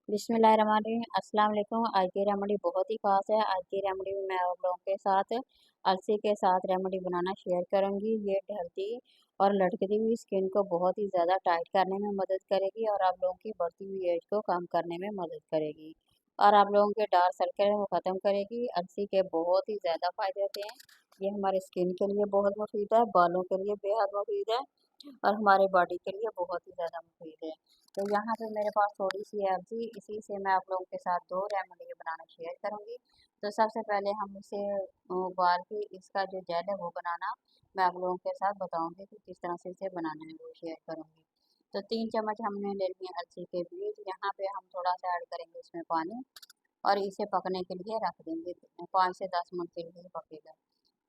बिस्मिल्लाहिर्रहमानिर्रहीम। अस्सलाम वालेकुम। आज की रेमेडी बहुत ही ख़ास है। आज की रेमेडी में मैं आप लोगों के साथ अलसी के साथ रेमेडी बनाना शेयर करूंगी। ये ढलती और लटकती हुई स्किन को बहुत ही ज़्यादा टाइट करने में मदद करेगी और आप लोगों की बढ़ती हुई एज को कम करने में मदद करेगी और आप लोगों के डार्क सर्कल को ख़त्म करेगी। अलसी के बहुत ही ज़्यादा फ़ायदे होते हैं। ये हमारे स्किन के लिए बहुत मुफीद है, बालों के लिए बेहद मुफीद है और हमारे बॉडी के लिए बहुत ही ज़्यादा मुफीद है। तो यहाँ पे मेरे पास थोड़ी सी है अर्जी, इसी से मैं आप लोगों के साथ दो रेमेडी बनाना शेयर करूँगी। तो सबसे पहले हम इसे उबाल के इसका जो जेल है वो बनाना मैं आप लोगों के साथ बताऊँगी कि किस तरह से इसे बनाना है, वो शेयर करूँगी। तो 3 चम्मच हमने ले लिए अलसी के बीज। यहाँ पे हम थोड़ा सा ऐड करेंगे इसमें पानी और इसे पकने के लिए रख देंगे। 5 से 10 मिनट के लिए पकेगा।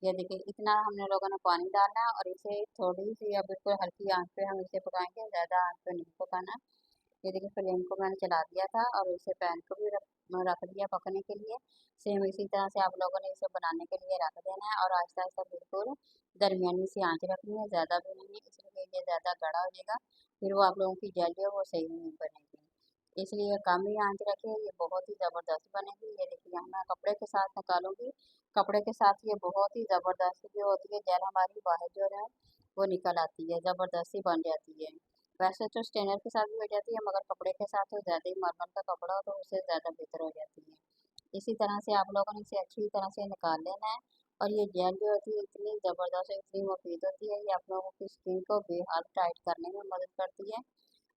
ये देखिए इतना हमने लोगों ने पानी डालना है और इसे थोड़ी सी या बिल्कुल हल्की आंच पे हम इसे पकाएंगे, ज़्यादा आंच पे नहीं पकाना। ये देखिए फ्लेम को मैंने चला दिया था और इसे पैन को भी रख दिया पकने के लिए। सेम इसी तरह से आप लोगों ने इसे बनाने के लिए रख देना है और आहिस्ता आहिस्ता बिल्कुल दरमियानी सी आंच रखनी है, ज़्यादा भी नहीं, इसलिए ये ज़्यादा गाढ़ा हो जाएगा, फिर वो आप लोगों की जेल जो है वो सही नहीं बनेगी। इसलिए कम ही आंच रखिए, ये बहुत ही ज़बरदस्त बनेगी। ये देखिए यहाँ मैं कपड़े के साथ निकालूंगी। कपड़े के साथ ये बहुत ही ज़बरदस्त जो होती है जेल हमारी बाहर जो है वो निकल आती है, ज़बरदस्ती बन जाती है। वैसे तो स्टेनर के साथ भी हो जाती है, मगर कपड़े के साथ तो ज़्यादा ही मलमल का कपड़ा हो तो उससे ज़्यादा बेहतर हो जाती है। इसी तरह से आप लोगों ने इसे अच्छी तरह से निकाल लेना है और ये जेल जो होती है इतनी ज़बरदस्त और इतनी मुफीद होती है, ये आप लोगों की स्किन को बेहाल टाइट करने में मदद करती है।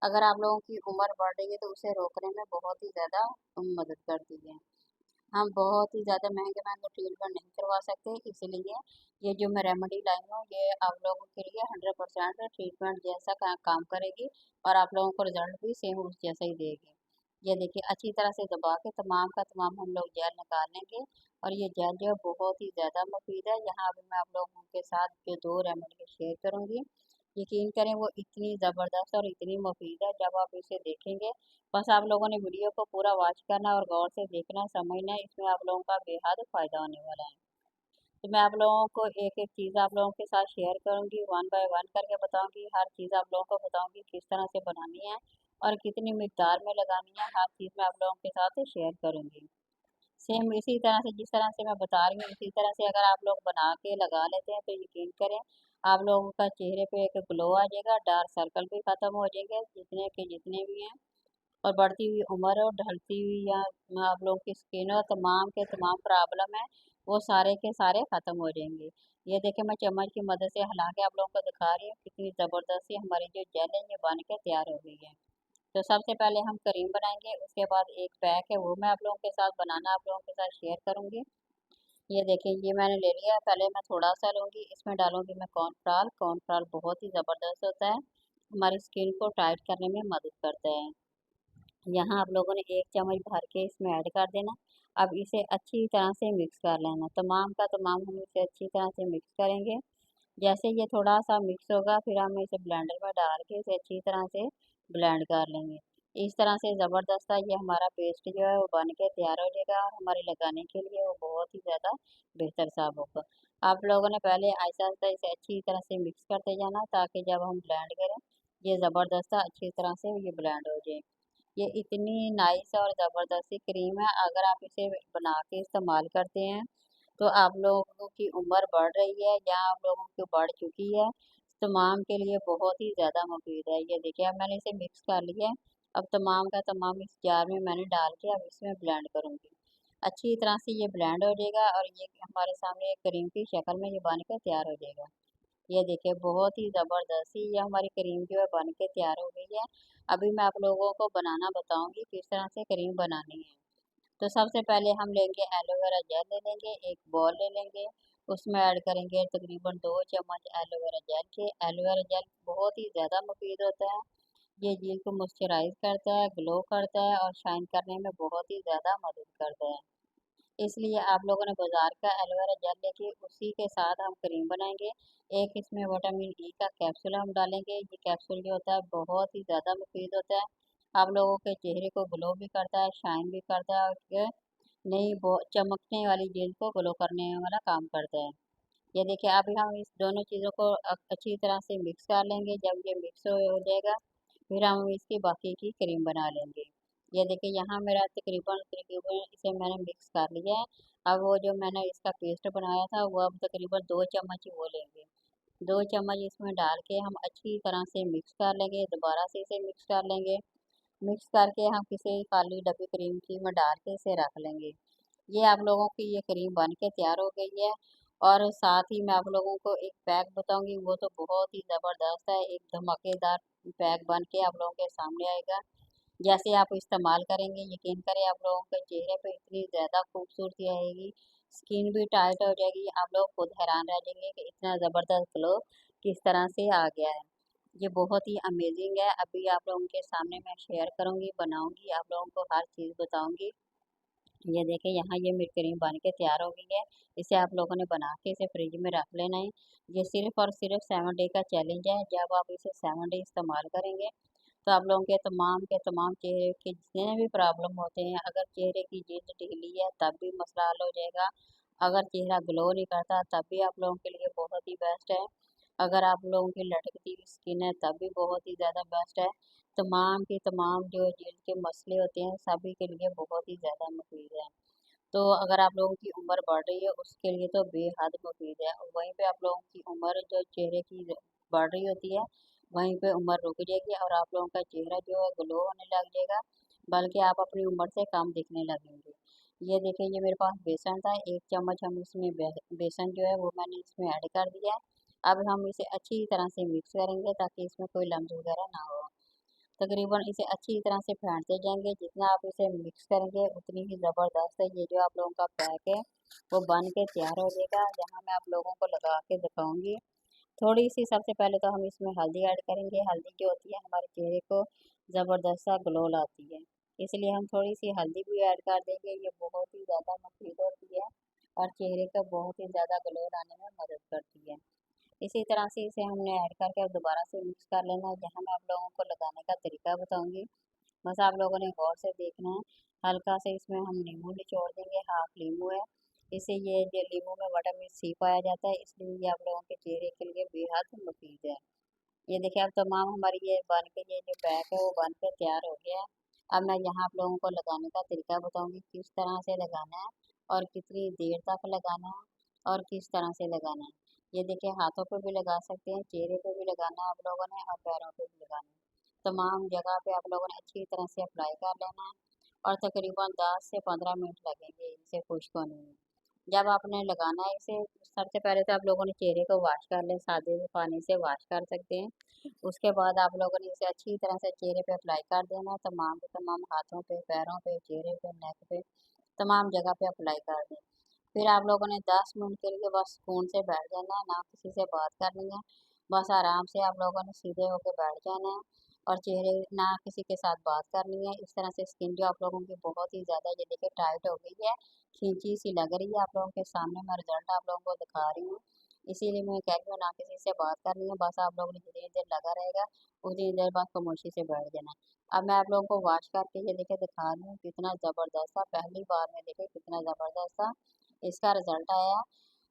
अगर आप लोगों की उम्र बढ़ रही है तो उसे रोकने में बहुत ही ज़्यादा मदद करती है। हम बहुत ही ज़्यादा महंगे महंगे ट्रीटमेंट नहीं करवा सकते, इसलिए ये जो मैं रेमेडी लाई हूँ ये आप लोगों के लिए 100% ट्रीटमेंट जैसा काम करेगी और आप लोगों को रिजल्ट भी सेम उस जैसा ही देगी। ये देखिए अच्छी तरह से दबा के तमाम का तमाम हम लोग जेल निकाल लेंगे और ये जेल जो है बहुत ही ज़्यादा मुफीद है। यहाँ अभी मैं आप लोगों के साथ जो दो रेमेडी शेयर करूँगी, यकीन करें वो इतनी ज़बरदस्त और इतनी मुफीद है, जब आप इसे देखेंगे बस आप लोगों ने वीडियो को पूरा वॉच करना और गौर से देखना समझना, इसमें आप लोगों का बेहद फ़ायदा होने वाला है। तो मैं आप लोगों को एक एक चीज़ आप लोगों के साथ शेयर करूंगी, वन बाय वन करके बताऊंगी। हर चीज़ आप लोगों को बताऊंगी किस तरह से बनानी है और कितनी मिकदार में लगानी है, हर चीज़ मैं आप लोगों के साथ शेयर करूंगी। सेम इसी तरह से जिस तरह से मैं बता रही हूँ इसी तरह से अगर आप लोग बना के लगा लेते हैं तो यकीन करें आप लोगों का चेहरे पे एक ग्लो आ जाएगा, डार्क सर्कल भी खत्म हो जाएंगे जितने के जितने भी हैं, और बढ़ती हुई उम्र और ढलती हुई या आप लोगों की स्किन और तमाम के तमाम प्रॉब्लम है वो सारे के सारे ख़त्म हो जाएंगे। ये देखिए मैं चम्मच की मदद से हिला के आप लोगों को दिखा रही हूँ कितनी ज़बरदस्ती हमारी जो जेल है ये बन के तैयार हो गई है। तो सबसे पहले हम क्रीम बनाएंगे, उसके बाद एक पैक है वो मैं आप लोगों के साथ बनाना आप लोगों के साथ शेयर करूंगी। ये देखिए ये मैंने ले लिया है, पहले मैं थोड़ा सा लूँगी, इसमें डालूंगी मैं कॉर्नफ्लावर। कॉर्नफ्लावर बहुत ही ज़बरदस्त होता है, हमारी स्किन को टाइट करने में मदद करता है। यहाँ आप लोगों ने 1 चम्मच भर के इसमें ऐड कर देना। अब इसे अच्छी तरह से मिक्स कर लेना, तमाम का तमाम हम इसे अच्छी तरह से मिक्स करेंगे। जैसे ये थोड़ा सा मिक्स होगा फिर हम इसे ब्लेंडर में डाल के इसे अच्छी तरह से ब्लेंड कर लेंगे। इस तरह से ज़बरदस्त ये हमारा पेस्ट जो है वो बन के तैयार हो जाएगा और हमारे लगाने के लिए वो बहुत ही ज़्यादा बेहतर साब होगा। आप लोगों ने पहले ऐसा ऐसा इसे अच्छी तरह से मिक्स करते जाना ताकि जब हम ब्लेंड करें ये ज़बरदस्त अच्छी तरह से ये ब्लेंड हो जाए। ये इतनी नाइस और ज़बरदस्ती क्रीम है, अगर आप इसे बना के इस्तेमाल करते हैं तो आप लोगों की उम्र बढ़ रही है या आप लोगों की बढ़ चुकी है, तमाम के लिए बहुत ही ज़्यादा मुफीद है। ये देखिए अब मैंने इसे मिक्स कर लिया है। अब तमाम का तमाम इस जार में मैंने डाल के अब इसमें ब्लेंड करूँगी। अच्छी तरह से ये ब्लेंड हो जाएगा और ये हमारे सामने एक क्रीम की शक्ल में ये बन के तैयार हो जाएगा। ये देखिए बहुत ही ज़बरदस्त ये हमारी क्रीम जो है बन के तैयार हो गई है। अभी मैं आप लोगों को बनाना बताऊंगी किस तरह से क्रीम बनानी है। तो सबसे पहले हम लेंगे एलोवेरा जेल ले लेंगे, एक बॉल ले लेंगे, उसमें ऐड करेंगे तकरीबन 2 चम्मच एलोवेरा जेल के। एलोवेरा जेल बहुत ही ज़्यादा मुफीद होता है, ये जेल को मॉइस्चराइज करता है, ग्लो करता है और शाइन करने में बहुत ही ज़्यादा मदद करता है। इसलिए आप लोगों ने बाजार का एलोवेरा जेल लेके उसी के साथ हम क्रीम बनाएंगे। एक इसमें विटामिन ई का कैप्सूल हम डालेंगे, ये कैप्सूल जो होता है बहुत ही ज़्यादा मुफीद होता है, आप लोगों के चेहरे को ग्लो भी करता है, शाइन भी करता है और ये नई चमकने वाली जेल को ग्लो करने वाला काम करता है। ये देखिए अभी हम इस दोनों चीज़ों को अच्छी तरह से मिक्स कर लेंगे। जब ये मिक्स हो जाएगा फिर हम इसकी बाकी की क्रीम बना लेंगे। ये देखिए यहाँ मेरा तकरीबन तकरीबन इसे मैंने मिक्स कर लिया है। अब वो जो मैंने इसका पेस्ट बनाया था वो अब तकरीबन 2 चम्मच ही वो लेंगे। 2 चम्मच इसमें डाल के हम अच्छी तरह से मिक्स कर लेंगे, दोबारा से इसे मिक्स कर लेंगे। मिक्स करके हम किसी काली डब्बी क्रीम की में डाल के इसे रख लेंगे। ये आप लोगों की ये क्रीम बन के तैयार हो गई है। और साथ ही मैं आप लोगों को एक पैक बताऊंगी, वो तो बहुत ही ज़बरदस्त है, एक धमाकेदार पैक बन के आप लोगों के सामने आएगा। जैसे आप इस्तेमाल करेंगे यकीन करें आप लोगों के चेहरे पे इतनी ज़्यादा खूबसूरती आएगी, स्किन भी टाइट हो जाएगी, आप लोग खुद हैरान रह जाएंगे कि इतना ज़बरदस्त ग्लो किस तरह से आ गया है। ये बहुत ही अमेजिंग है। अभी आप लोगों के सामने मैं शेयर करूंगी, बनाऊंगी, आप लोगों को हर चीज़ बताऊंगी। ये देखिए यहाँ ये मेरी क्रीम बन के तैयार हो गई है। इसे आप लोगों ने बना के इसे फ्रिज में रख लेना है। ये सिर्फ और सिर्फ 7 डे का चैलेंज है। जब आप इसे 7 डे इस्तेमाल करेंगे तो आप लोगों के तमाम चेहरे के जितने भी प्रॉब्लम होते हैं, अगर चेहरे की जिल्द ढीली है तब भी मसला हल हो जाएगा। अगर चेहरा ग्लो नहीं करता तब भी आप लोगों के लिए बहुत ही बेस्ट है। अगर आप लोगों की लटकती हुई स्किन है तब भी बहुत ही ज़्यादा बेस्ट है। तमाम के तमाम जो जिल्द के मसले होते हैं सभी के लिए बहुत ही ज़्यादा मुफीद है। तो अगर आप लोगों की उम्र बढ़ रही है उसके लिए तो बेहद मुफीद है। और वहीं पे आप लोगों की उम्र जो चेहरे की बढ़ रही होती है वहीं पे उम्र रुक जाएगी और आप लोगों का चेहरा जो है ग्लो होने लग जाएगा, बल्कि आप अपनी उम्र से कम दिखने लगेंगे। ये देखिए ये मेरे पास बेसन था, 1 चम्मच हम इसमें बेसन जो है वो मैंने इसमें ऐड कर दिया है। अब हम इसे अच्छी तरह से मिक्स करेंगे ताकि इसमें कोई लम्स वगैरह ना हो। तकरीबन इसे अच्छी तरह से फेंटते जाएंगे, जितना आप इसे मिक्स करेंगे उतनी ही ज़बरदस्त है ये जो आप लोगों का पैक है वो बन के तैयार हो जाएगा। यहाँ मैं आप लोगों को लगा के दिखाऊंगी। थोड़ी सी सबसे पहले तो हम इसमें हल्दी ऐड करेंगे। हल्दी जो होती है हमारे चेहरे को ज़बरदस्त सा ग्लो लाती है, इसलिए हम थोड़ी सी हल्दी भी ऐड कर देंगे। ये बहुत ही ज़्यादा मुफीद होती है और चेहरे को बहुत ही ज़्यादा ग्लो लाने में मदद करती है। इसी तरह से इसे हमने ऐड करके अब दोबारा से मिक्स कर लेना है। यहाँ मैं आप लोगों को लगाने का तरीका बताऊंगी, बस आप लोगों ने गौर से देखना है। हल्का से इसमें हम नींबू निचोड़ देंगे, हाफ नींबू है। इससे ये जो नींबू में विटामिन सी पाया जाता है, इसलिए ये आप लोगों के चेहरे के लिए बेहद मुफीद है। ये देखिए अब तमाम हमारी ये बन के ये जो पैक है वो बन के तैयार हो गया है। अब मैं यहाँ आप लोगों को लगाने का तरीका बताऊंगी, किस तरह से लगाना है और कितनी देर तक लगाना है और किस तरह से लगाना है। ये देखिए हाथों पे भी लगा सकते हैं, चेहरे पे भी लगाना है आप लोगों ने और पैरों पे भी लगाना है। तमाम जगह पे आप लोगों ने अच्छी तरह से अप्लाई कर लेना है और तकरीबन 10 से 15 मिनट लगेंगे इसे खुश्क होने में। जब आपने लगाना है इसे, सबसे पहले तो आप लोगों ने चेहरे को वॉश कर लें, सादे पानी से वॉश कर सकते हैं। उसके बाद आप लोगों ने इसे अच्छी तरह से चेहरे पे अप्लाई कर देना है, तमाम के तमाम हाथों पे, पैरों पे, चेहरे पे, नेक पे, तमाम जगह पे अप्लाई कर दें। फिर आप लोगों ने 10 मिनट के लिए बस सुकून से बैठ जाना है, ना किसी से बात करनी है। बस आराम से आप लोगों ने सीधे होकर बैठ जाना है और चेहरे ना किसी के साथ बात करनी है। इस तरह से स्किन जो आप लोगों की बहुत ही ज़्यादा ये देखिए टाइट हो गई है, खींची सी लग रही है। आप लोगों के सामने मैं रिजल्ट आप लोगों को दिखा रही हूँ, इसीलिए मैं कह रही हूँ ना किसी से बात करनी है। बस आप लोगों ने जितनी देर लगा रहेगा उतनी देर बाद खामोशी से बैठ जाना है। अब मैं आप लोगों को वॉश करके ये देखिए दिखा रही हूँ, कितना ज़बरदस्त था, पहली बार में देखे कितना ज़बरदस्त था इसका रिजल्ट आया।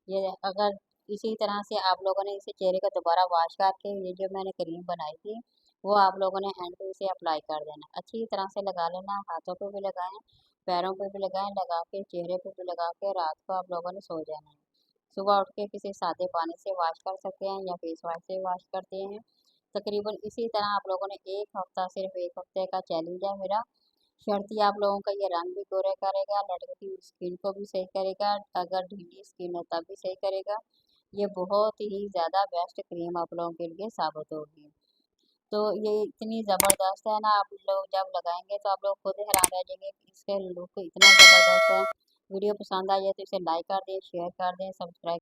ये अगर इसी तरह से आप लोगों ने इसे चेहरे को दोबारा वॉश करके ये जो मैंने क्रीम बनाई थी वो आप लोगों ने हैंड पे इसे अप्लाई कर देना, अच्छी तरह से लगा लेना, हाथों पे भी लगाएं, पैरों पे भी लगाएं, लगा के चेहरे पे भी लगा के रात को आप लोगों ने सो जाना है। सुबह उठ के किसी सादे पानी से वॉश कर सकते हैं या फेस वाश से वॉश करते हैं। तकरीबन इसी तरह आप लोगों ने एक हफ्ता, सिर्फ एक हफ्ते का चैलेंज है मेरा। शर्ती आप लोगों का ये रंग भी गोरे करेगा, लड़की की स्किन को भी सही करेगा, अगर ढीली स्किन है तब भी सही करेगा। ये बहुत ही ज़्यादा बेस्ट क्रीम आप लोगों के लिए साबित होगी। तो ये इतनी ज़बरदस्त है ना, आप लोग जब लगाएंगे तो आप लोग खुद हैरान रह जाएंगे कि इसके लुक इतना ज़बरदस्त है। वीडियो पसंद आई है तो इसे लाइक कर दें, शेयर कर दें, सब्सक्राइब